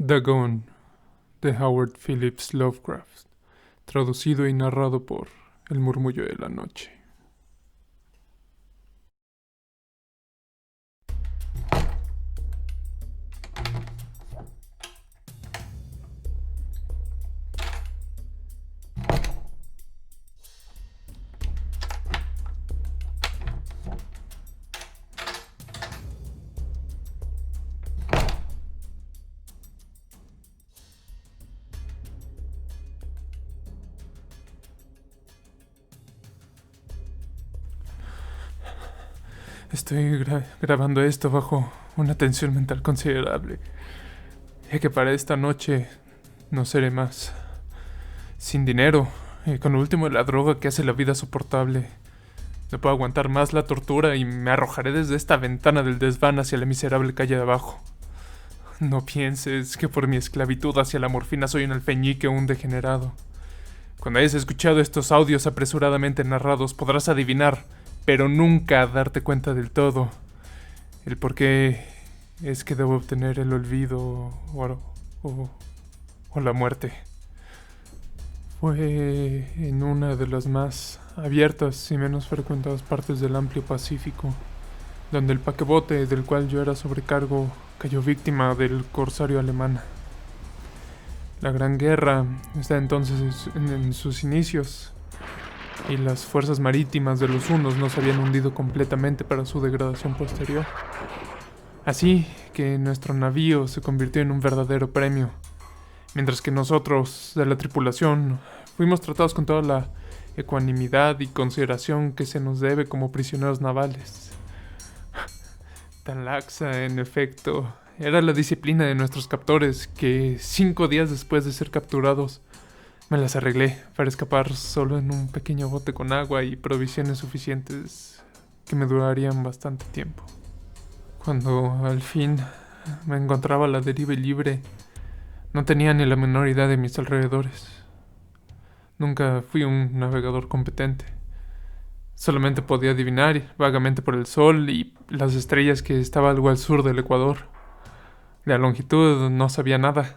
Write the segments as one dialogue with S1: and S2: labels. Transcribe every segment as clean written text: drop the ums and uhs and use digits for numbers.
S1: Dagon, de Howard Phillips Lovecraft, traducido y narrado por El Murmullo de la Noche. Estoy grabando esto bajo una tensión mental considerable, ya que para esta noche no seré más. Sin dinero, y con lo último de la droga que hace la vida soportable. No puedo aguantar más la tortura y me arrojaré desde esta ventana del desván hacia la miserable calle de abajo. No pienses que por mi esclavitud hacia la morfina soy un alfeñique o un degenerado. Cuando hayas escuchado estos audios apresuradamente narrados podrás adivinar, pero nunca darte cuenta del todo, el por qué es que debo obtener el olvido o, o la muerte. Fue en una de las más abiertas y menos frecuentadas partes del amplio Pacífico, donde el paquebote del cual yo era sobrecargo cayó víctima del corsario alemán. La Gran Guerra está entonces en sus inicios y las fuerzas marítimas de los hunos no se habían hundido completamente para su degradación posterior. Así que nuestro navío se convirtió en un verdadero premio, mientras que nosotros, de la tripulación, fuimos tratados con toda la ecuanimidad y consideración que se nos debe como prisioneros navales. Tan laxa, en efecto, era la disciplina de nuestros captores que 5 días después de ser capturados me las arreglé para escapar solo en un pequeño bote con agua y provisiones suficientes que me durarían bastante tiempo. Cuando al fin me encontraba a la deriva y libre, no tenía ni la menor idea de mis alrededores. Nunca fui un navegador competente. Solamente podía adivinar vagamente por el sol y las estrellas que estaba algo al sur del Ecuador. De la longitud no sabía nada,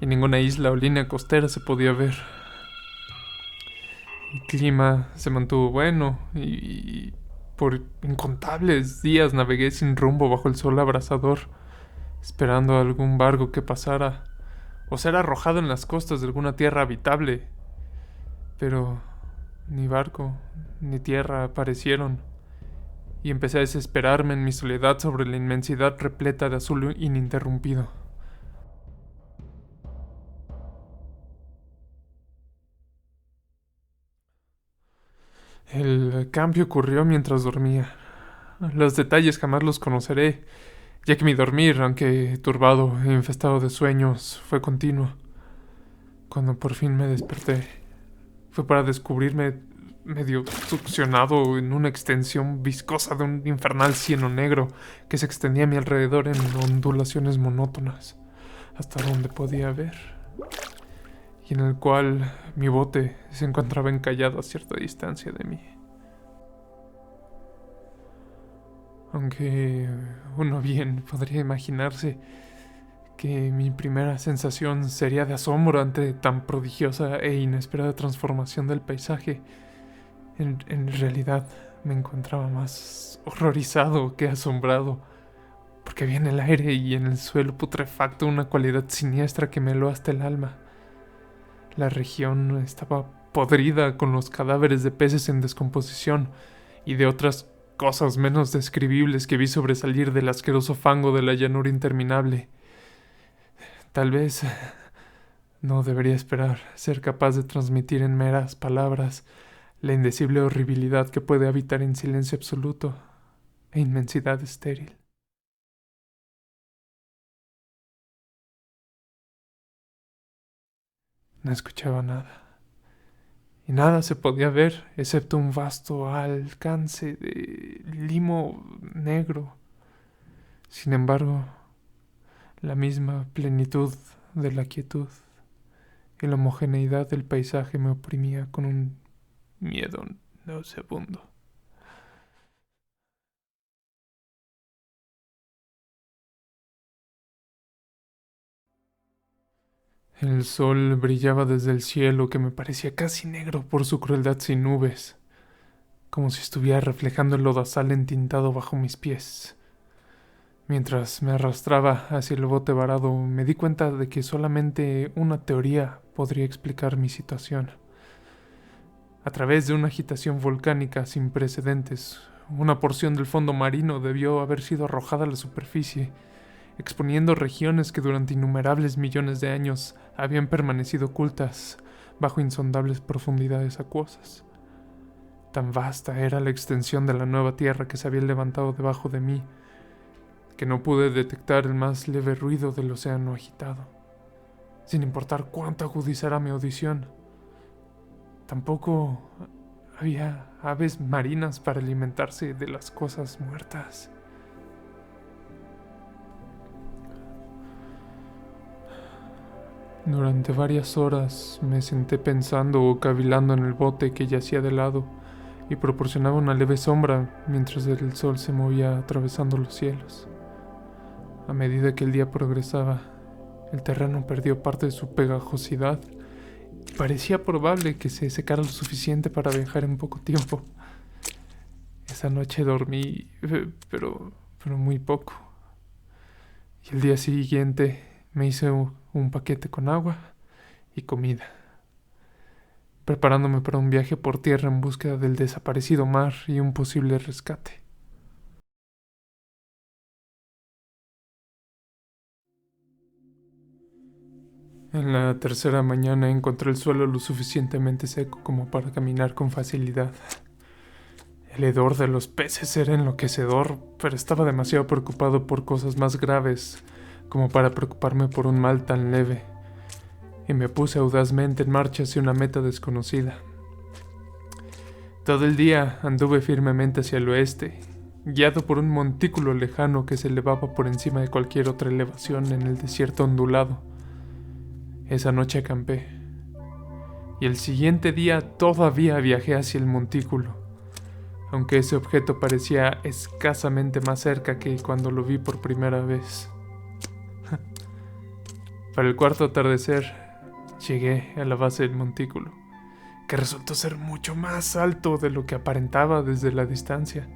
S1: y ninguna isla o línea costera se podía ver. El clima se mantuvo bueno y por incontables días navegué sin rumbo bajo el sol abrasador, esperando algún barco que pasara o ser arrojado en las costas de alguna tierra habitable. Pero ni barco ni tierra aparecieron, y empecé a desesperarme en mi soledad sobre la inmensidad repleta de azul ininterrumpido. El cambio ocurrió mientras dormía. Los detalles jamás los conoceré, ya que mi dormir, aunque turbado e infestado de sueños, fue continuo. Cuando por fin me desperté, fue para descubrirme medio succionado en una extensión viscosa de un infernal cieno negro que se extendía a mi alrededor en ondulaciones monótonas, hasta donde podía ver, y en el cual mi bote se encontraba encallado a cierta distancia de mí. Aunque uno bien podría imaginarse que mi primera sensación sería de asombro ante tan prodigiosa e inesperada transformación del paisaje, en realidad me encontraba más horrorizado que asombrado, porque había en el aire y en el suelo putrefacto una cualidad siniestra que me heló hasta el alma. La región estaba podrida con los cadáveres de peces en descomposición y de otras cosas menos describibles que vi sobresalir del asqueroso fango de la llanura interminable. Tal vez no debería esperar ser capaz de transmitir en meras palabras la indecible horribilidad que puede habitar en silencio absoluto e inmensidad estéril. No escuchaba nada, y nada se podía ver excepto un vasto alcance de limo negro. Sin embargo, la misma plenitud de la quietud y la homogeneidad del paisaje me oprimía con un miedo nauseabundo. El sol brillaba desde el cielo que me parecía casi negro por su crueldad sin nubes, como si estuviera reflejando el lodazal entintado bajo mis pies. Mientras me arrastraba hacia el bote varado, me di cuenta de que solamente una teoría podría explicar mi situación. A través de una agitación volcánica sin precedentes, una porción del fondo marino debió haber sido arrojada a la superficie, exponiendo regiones que durante innumerables millones de años habían permanecido ocultas bajo insondables profundidades acuosas. Tan vasta era la extensión de la nueva tierra que se había levantado debajo de mí, que no pude detectar el más leve ruido del océano agitado, sin importar cuánto agudizara mi audición. Tampoco había aves marinas para alimentarse de las cosas muertas. Durante varias horas me senté pensando o cavilando en el bote que yacía de lado y proporcionaba una leve sombra mientras el sol se movía atravesando los cielos. A medida que el día progresaba, el terreno perdió parte de su pegajosidad y parecía probable que se secara lo suficiente para viajar en poco tiempo. Esa noche dormí, pero muy poco. Y el día siguiente me hice un paquete con agua y comida, preparándome para un viaje por tierra en búsqueda del desaparecido mar y un posible rescate. En la tercera mañana encontré el suelo lo suficientemente seco como para caminar con facilidad. El hedor de los peces era enloquecedor, pero estaba demasiado preocupado por cosas más graves como para preocuparme por un mal tan leve, y me puse audazmente en marcha hacia una meta desconocida. Todo el día anduve firmemente hacia el oeste, guiado por un montículo lejano que se elevaba por encima de cualquier otra elevación en el desierto ondulado. Esa noche acampé, y el siguiente día todavía viajé hacia el montículo, aunque ese objeto parecía escasamente más cerca que cuando lo vi por primera vez. Para el cuarto atardecer, llegué a la base del montículo, que resultó ser mucho más alto de lo que aparentaba desde la distancia.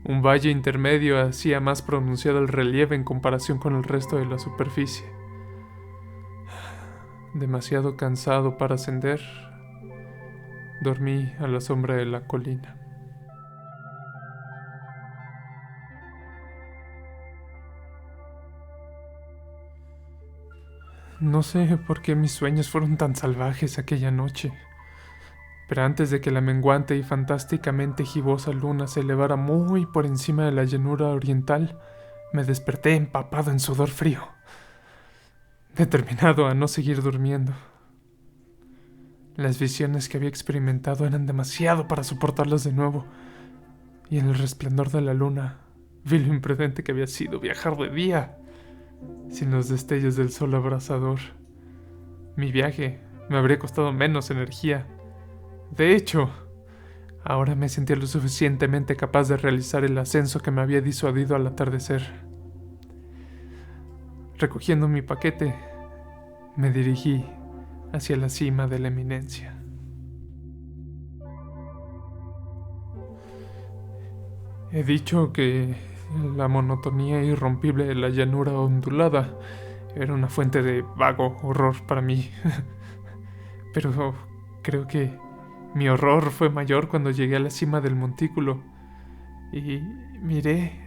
S1: Un valle intermedio hacía más pronunciado el relieve en comparación con el resto de la superficie. Demasiado cansado para ascender, dormí a la sombra de la colina. No sé por qué mis sueños fueron tan salvajes aquella noche, pero antes de que la menguante y fantásticamente gibosa luna se elevara muy por encima de la llanura oriental, me desperté empapado en sudor frío, determinado a no seguir durmiendo. Las visiones que había experimentado eran demasiado para soportarlas de nuevo, y en el resplandor de la luna vi lo imprudente que había sido viajar de día, sin los destellos del sol abrasador. Mi viaje me habría costado menos energía. De hecho, ahora me sentía lo suficientemente capaz de realizar el ascenso que me había disuadido al atardecer. Recogiendo mi paquete, me dirigí hacia la cima de la eminencia. He dicho que la monotonía irrompible de la llanura ondulada era una fuente de vago horror para mí. Pero creo que mi horror fue mayor cuando llegué a la cima del montículo y miré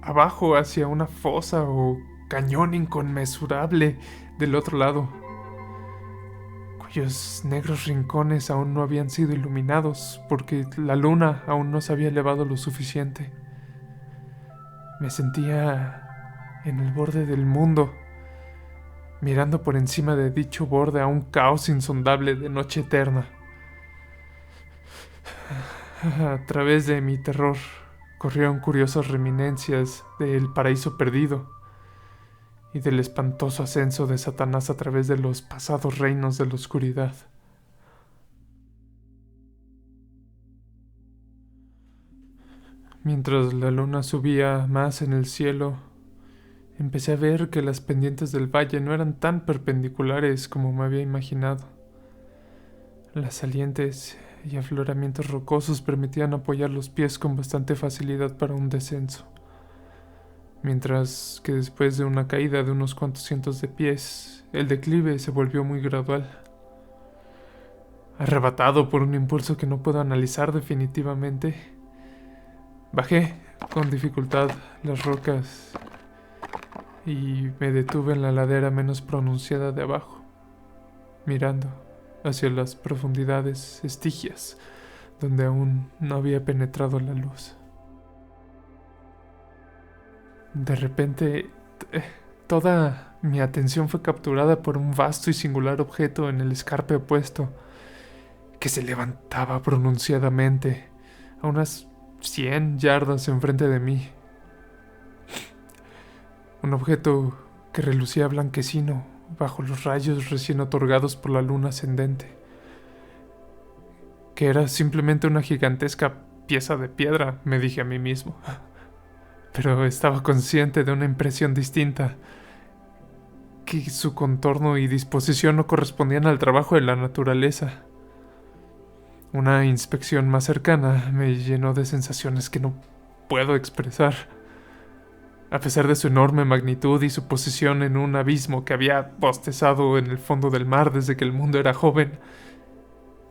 S1: abajo hacia una fosa o cañón inconmensurable del otro lado, cuyos negros rincones aún no habían sido iluminados porque la luna aún no se había elevado lo suficiente. Me sentía en el borde del mundo, mirando por encima de dicho borde a un caos insondable de noche eterna. A través de mi terror corrieron curiosas reminiscencias del paraíso perdido y del espantoso ascenso de Satanás a través de los pasados reinos de la oscuridad. Mientras la luna subía más en el cielo, empecé a ver que las pendientes del valle no eran tan perpendiculares como me había imaginado. Las salientes y afloramientos rocosos permitían apoyar los pies con bastante facilidad para un descenso, mientras que después de una caída de unos cuantos cientos de pies, el declive se volvió muy gradual. Arrebatado por un impulso que no puedo analizar definitivamente, bajé con dificultad las rocas y me detuve en la ladera menos pronunciada de abajo, mirando hacia las profundidades estigias donde aún no había penetrado la luz. De repente, toda mi atención fue capturada por un vasto y singular objeto en el escarpe opuesto, que se levantaba pronunciadamente a unas 100 yardas enfrente de mí. Un objeto que relucía blanquecino bajo los rayos recién otorgados por la luna ascendente, que era simplemente una gigantesca pieza de piedra, me dije a mí mismo. Pero estaba consciente de una impresión distinta, que su contorno y disposición no correspondían al trabajo de la naturaleza. Una inspección más cercana me llenó de sensaciones que no puedo expresar. A pesar de su enorme magnitud y su posición en un abismo que había bostezado en el fondo del mar desde que el mundo era joven,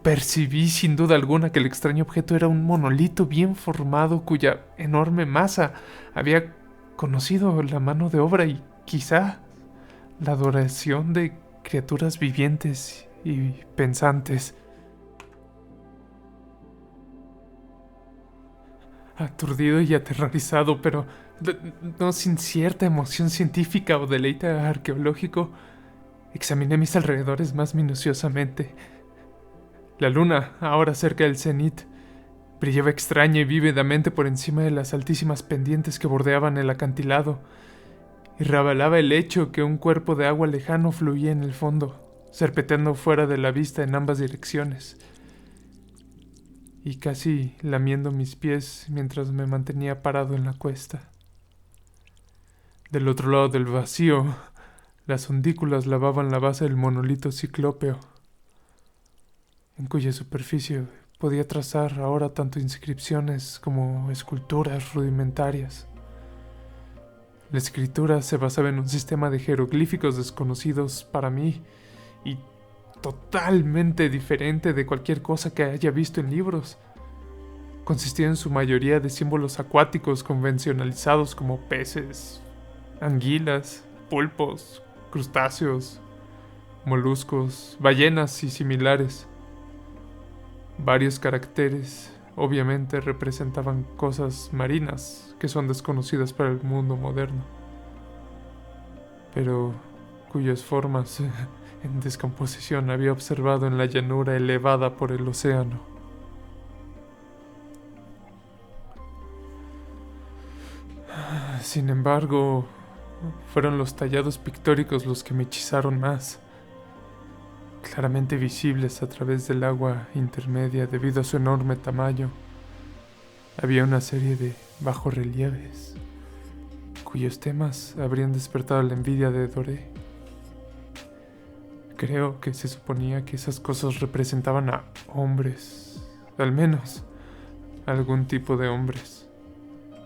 S1: percibí sin duda alguna que el extraño objeto era un monolito bien formado cuya enorme masa había conocido la mano de obra y quizá la adoración de criaturas vivientes y pensantes. Aturdido y aterrorizado, pero no sin cierta emoción científica o deleite arqueológico, examiné mis alrededores más minuciosamente. La luna, ahora cerca del cenit, brillaba extraña y vívidamente por encima de las altísimas pendientes que bordeaban el acantilado, y revelaba el hecho que un cuerpo de agua lejano fluía en el fondo, serpenteando fuera de la vista en ambas direcciones, y casi lamiendo mis pies mientras me mantenía parado en la cuesta. Del otro lado del vacío, las ondículas lavaban la base del monolito ciclópeo, en cuya superficie podía trazar ahora tanto inscripciones como esculturas rudimentarias. La escritura se basaba en un sistema de jeroglíficos desconocidos para mí y totalmente diferente de cualquier cosa que haya visto en libros. Consistía en su mayoría de símbolos acuáticos convencionalizados como peces, anguilas, pulpos, crustáceos, moluscos, ballenas y similares. Varios caracteres obviamente representaban cosas marinas que son desconocidas para el mundo moderno, pero cuyas formas en descomposición había observado en la llanura elevada por el océano. Sin embargo, fueron los tallados pictóricos los que me hechizaron más, claramente visibles a través del agua intermedia debido a su enorme tamaño. Había una serie de bajorrelieves cuyos temas habrían despertado la envidia de Doré. Creo que se suponía que esas cosas representaban a hombres, al menos algún tipo de hombres,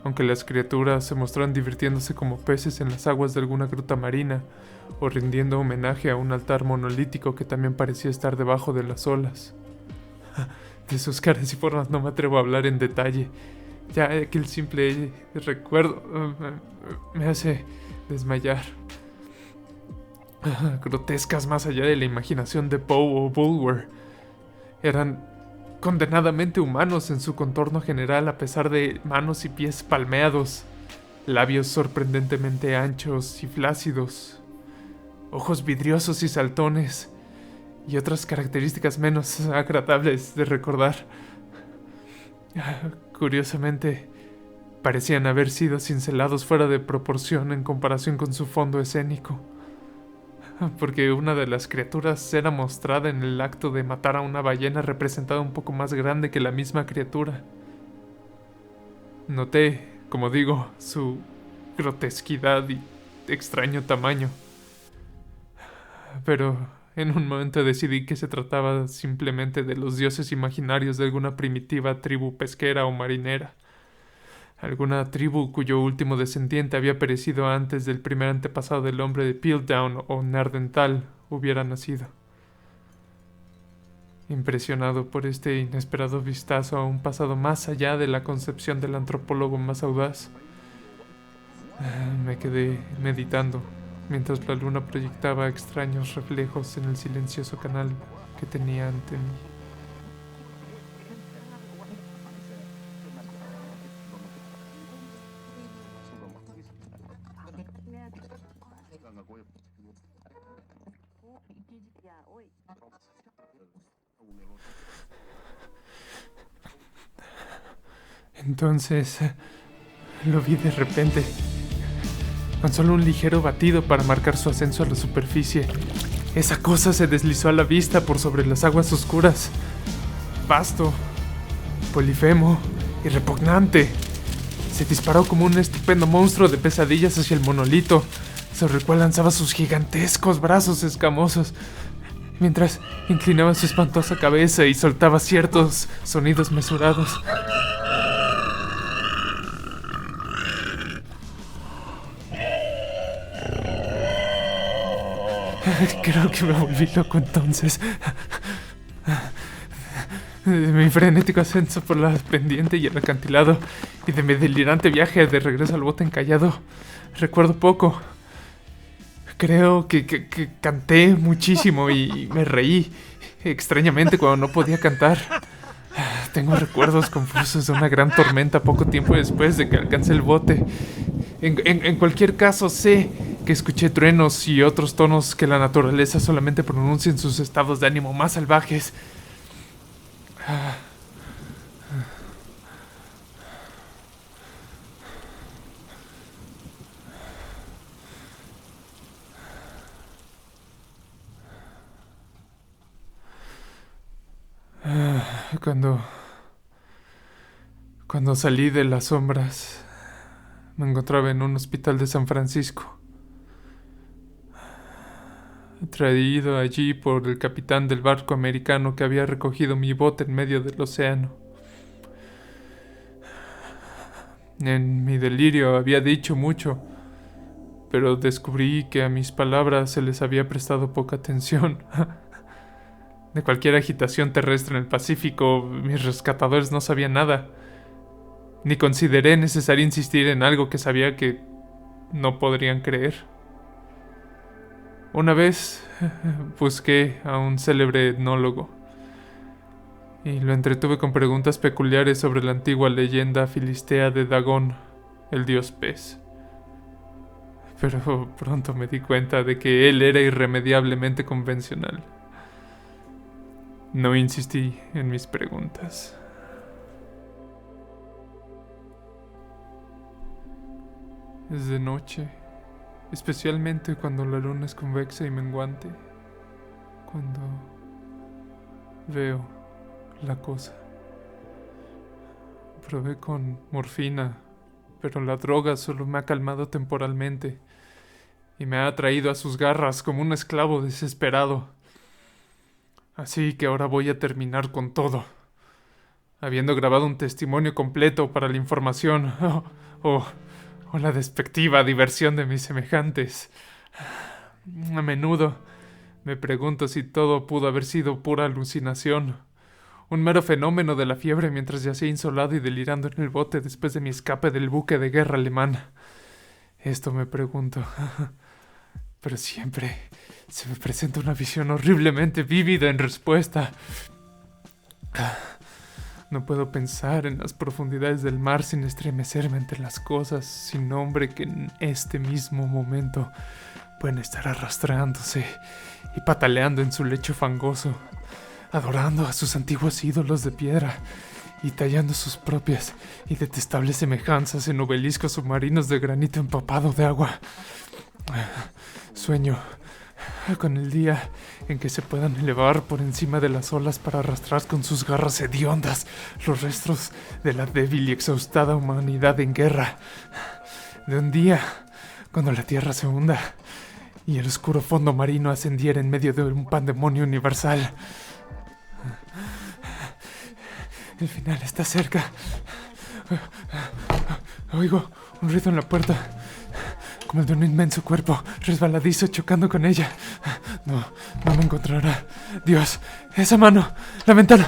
S1: aunque las criaturas se mostraran divirtiéndose como peces en las aguas de alguna gruta marina o rindiendo homenaje a un altar monolítico que también parecía estar debajo de las olas. De sus caras y formas no me atrevo a hablar en detalle, ya que el simple recuerdo me hace desmayar. Grotescas más allá de la imaginación de Poe o Bulwer. Eran condenadamente humanos en su contorno general a pesar de manos y pies palmeados, labios sorprendentemente anchos y flácidos, ojos vidriosos y saltones, y otras características menos agradables de recordar. Curiosamente, parecían haber sido cincelados fuera de proporción en comparación con su fondo escénico, porque una de las criaturas era mostrada en el acto de matar a una ballena representada un poco más grande que la misma criatura. Noté, como digo, su grotesquidad y extraño tamaño. Pero en un momento decidí que se trataba simplemente de los dioses imaginarios de alguna primitiva tribu pesquera o marinera. Alguna tribu cuyo último descendiente había perecido antes del primer antepasado del hombre de Piltdown o Nardental hubiera nacido. Impresionado por este inesperado vistazo a un pasado más allá de la concepción del antropólogo más audaz, me quedé meditando mientras la luna proyectaba extraños reflejos en el silencioso canal que tenía ante mí. Entonces lo vi de repente, con solo un ligero batido para marcar su ascenso a la superficie. Esa cosa se deslizó a la vista por sobre las aguas oscuras. Vasto, polifemo y repugnante. Se disparó como un estupendo monstruo de pesadillas hacia el monolito, sobre el cual lanzaba sus gigantescos brazos escamosos, mientras inclinaba su espantosa cabeza y soltaba ciertos sonidos mesurados. Creo que me volví loco entonces. De mi frenético ascenso por la pendiente y el acantilado, y de mi delirante viaje de regreso al bote encallado, recuerdo poco. Creo que canté muchísimo y me reí extrañamente cuando no podía cantar. Tengo recuerdos confusos de una gran tormenta poco tiempo después de que alcancé el bote. En cualquier caso, sé que escuché truenos y otros tonos que la naturaleza solamente pronuncia en sus estados de ánimo más salvajes. Cuando salí de las sombras, me encontraba en un hospital de San Francisco, traído allí por el capitán del barco americano que había recogido mi bote en medio del océano. En mi delirio había dicho mucho, pero descubrí que a mis palabras se les había prestado poca atención. De cualquier agitación terrestre en el Pacífico, mis rescatadores no sabían nada. Ni consideré necesario insistir en algo que sabía que no podrían creer. Una vez busqué a un célebre etnólogo y lo entretuve con preguntas peculiares sobre la antigua leyenda filistea de Dagón, el dios pez. Pero pronto me di cuenta de que él era irremediablemente convencional. No insistí en mis preguntas. Es de noche, especialmente cuando la luna es convexa y menguante, cuando veo la cosa. Probé con morfina, pero la droga solo me ha calmado temporalmente y me ha atraído a sus garras como un esclavo desesperado. Así que ahora voy a terminar con todo, habiendo grabado un testimonio completo para la información o la despectiva diversión de mis semejantes. A menudo me pregunto si todo pudo haber sido pura alucinación, un mero fenómeno de la fiebre mientras yacía insolado y delirando en el bote después de mi escape del buque de guerra alemán. Esto me pregunto, pero siempre se me presenta una visión horriblemente vívida en respuesta. No puedo pensar en las profundidades del mar sin estremecerme ante las cosas sin nombre que en este mismo momento pueden estar arrastrándose y pataleando en su lecho fangoso, adorando a sus antiguos ídolos de piedra y tallando sus propias y detestables semejanzas en obeliscos submarinos de granito empapado de agua. Sueño con el día en que se puedan elevar por encima de las olas para arrastrar con sus garras hediondas los restos de la débil y exhaustada humanidad en guerra. De un día cuando la tierra se hunda y el oscuro fondo marino ascendiera en medio de un pandemonio universal. El final está cerca. Oigo un ruido en la puerta, como el de un inmenso cuerpo resbaladizo chocando con ella. No me encontrará. Dios, esa mano. La ventana.